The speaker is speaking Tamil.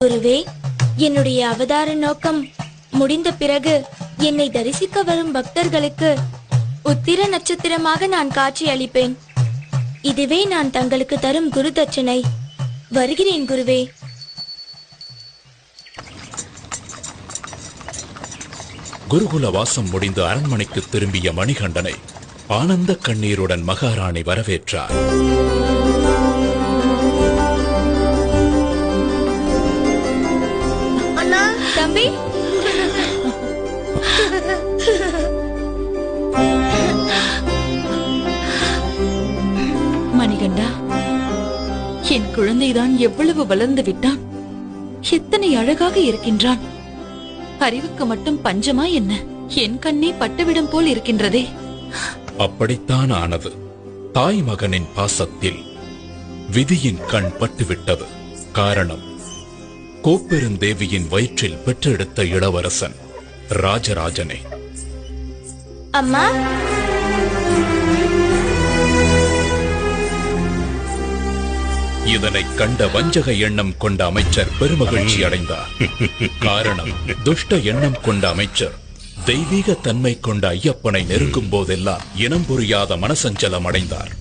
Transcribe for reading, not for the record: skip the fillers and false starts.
குருவே, என்னுடைய அவதார நோக்கம் முடிந்த பிறகு என்னை தரிசிக்க வரும் பக்தர்களுக்கு உத்திர நட்சத்திரமாக நான் காட்சி அளிப்பேன். இதுவே நான் தங்களுக்கு தரும் குரு தட்சணை. வருகிறேன் குருவே. குருகுல வாசம் முடிந்து அரண்மனைக்கு திரும்பிய மணிகண்டனை ஆனந்த கண்ணீருடன் மகாராணி வரவேற்றார். அண்ணா, தம்பி, மணிகண்டா, என் குழந்தைதான் எவ்வளவு வளர்ந்து விட்டான், எத்தனை அழகாக இருக்கின்றான். அறிவுக்கு மட்டும் பஞ்சமா என்ன? என் கண்ணே பட்டுவிடும் போல் இருக்கின்றதே. அப்படித்தான் ஆனது. தாய் மகனின் பாசத்தில் விதியின் கண் பட்டுவிட்டது. காரணம், கோப்பெருந்தேவியின் வயிற்றில் பெற்றெடுத்த இளவரசன் ராஜராஜனே. அம்மா, இதனை கண்ட வஞ்சக எண்ணம் கொண்ட அமைச்சர் பெருமகிழ்ச்சி அடைந்தார். காரணம், துஷ்ட எண்ணம் கொண்ட அமைச்சர் தெய்வீக தன்மை கொண்ட ஐயப்பனை நெருங்கும் போதெல்லாம் இனம் புரியாத மனசஞ்சலம் அடைந்தார்.